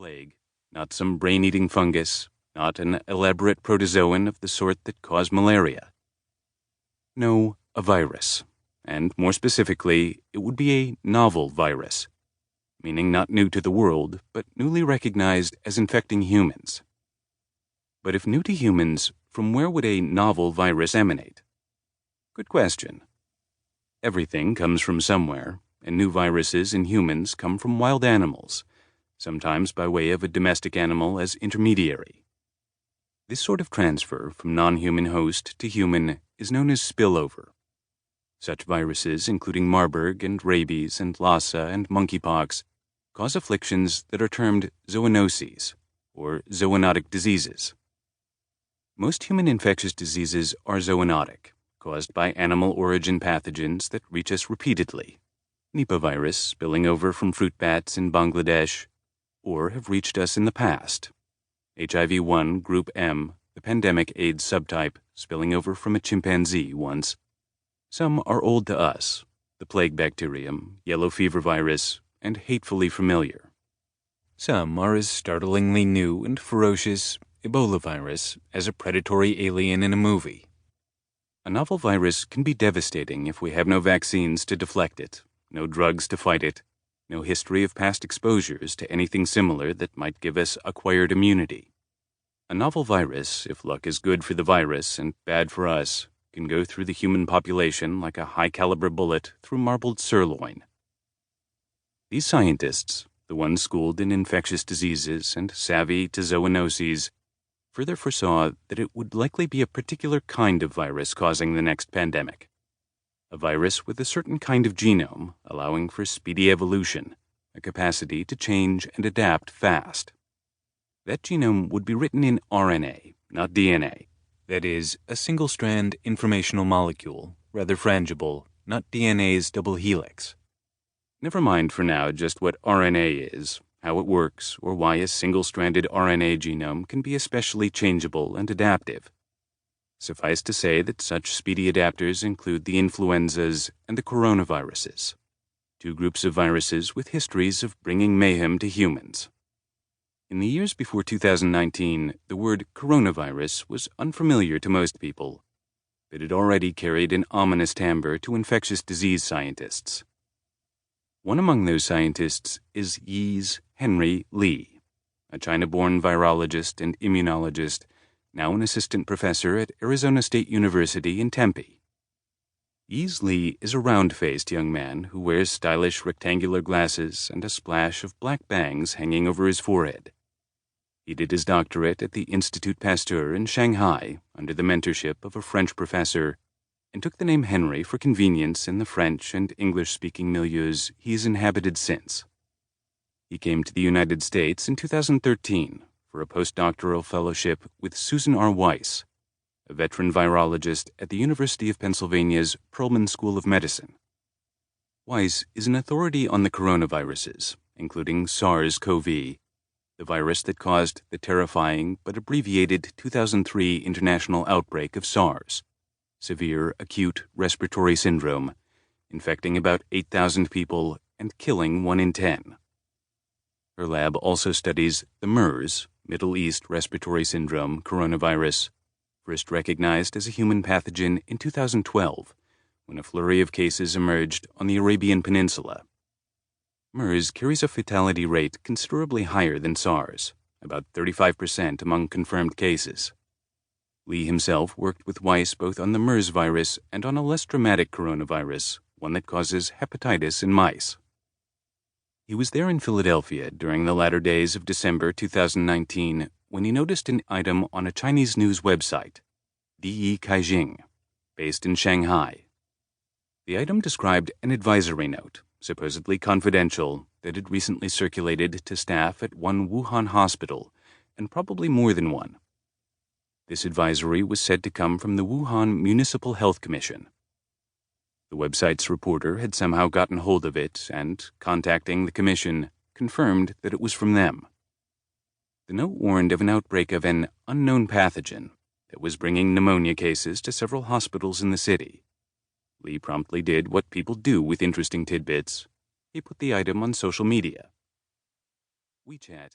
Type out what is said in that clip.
plague, not some brain-eating fungus, not an elaborate protozoan of the sort that caused malaria. No, a virus, and more specifically, it would be a novel virus, meaning not new to the world, but newly recognized as infecting humans. But if new to humans, from where would a novel virus emanate? Good question. Everything comes from somewhere, and new viruses in humans come from wild animals, sometimes by way of a domestic animal as intermediary. This sort of transfer from non-human host to human is known as spillover. Such viruses, including Marburg and rabies and Lassa and monkeypox, cause afflictions that are termed zoonoses, or zoonotic diseases. Most human infectious diseases are zoonotic, caused by animal-origin pathogens that reach us repeatedly. Nipah virus spilling over from fruit bats in Bangladesh, or have reached us in the past. HIV-1 Group M, the pandemic AIDS subtype, spilling over from a chimpanzee once. Some are old to us, the plague bacterium, yellow fever virus, and hatefully familiar. Some are as startlingly new and ferocious, Ebola virus, as a predatory alien in a movie. A novel virus can be devastating if we have no vaccines to deflect it, no drugs to fight it, no history of past exposures to anything similar that might give us acquired immunity. A novel virus, if luck is good for the virus and bad for us, can go through the human population like a high-caliber bullet through marbled sirloin. These scientists, the ones schooled in infectious diseases and savvy to zoonoses, further foresaw that it would likely be a particular kind of virus causing the next pandemic. A virus with a certain kind of genome, allowing for speedy evolution, a capacity to change and adapt fast. That genome would be written in RNA, not DNA. That is, a single-strand informational molecule, rather frangible, not DNA's double helix. Never mind for now just what RNA is, how it works, or why a single-stranded RNA genome can be especially changeable and adaptive. Suffice to say that such speedy adapters include the influenzas and the coronaviruses, two groups of viruses with histories of bringing mayhem to humans. In the years before 2019, the word coronavirus was unfamiliar to most people, but it already carried an ominous timbre to infectious disease scientists. One among those scientists is Yi's Henry Li, a China-born virologist and immunologist, now an assistant professor at Arizona State University in Tempe. Yi's Li is a round-faced young man who wears stylish rectangular glasses and a splash of black bangs hanging over his forehead. He did his doctorate at the Institut Pasteur in Shanghai under the mentorship of a French professor, and took the name Henry for convenience in the French and English-speaking milieus he has inhabited since. He came to the United States in 2013 for a postdoctoral fellowship with Susan R. Weiss, a veteran virologist at the University of Pennsylvania's Perelman School of Medicine. Weiss is an authority on the coronaviruses, including SARS-CoV, the virus that caused the terrifying but abbreviated 2003 international outbreak of SARS, severe acute respiratory syndrome, infecting about 8,000 people and killing 1 in 10. Her lab also studies the MERS, Middle East Respiratory Syndrome coronavirus, first recognized as a human pathogen in 2012, when a flurry of cases emerged on the Arabian Peninsula. MERS carries a fatality rate considerably higher than SARS, about 35% among confirmed cases. Li himself worked with Weiss both on the MERS virus and on a less dramatic coronavirus, one that causes hepatitis in mice. He was there in Philadelphia during the latter days of December 2019 when he noticed an item on a Chinese news website, Di Kaijing, based in Shanghai. The item described an advisory note, supposedly confidential, that had recently circulated to staff at one Wuhan hospital, and probably more than one. This advisory was said to come from the Wuhan Municipal Health Commission. The website's reporter had somehow gotten hold of it and, contacting the commission, confirmed that it was from them. The note warned of an outbreak of an unknown pathogen that was bringing pneumonia cases to several hospitals in the city. Li promptly did what people do with interesting tidbits. He put the item on social media. WeChat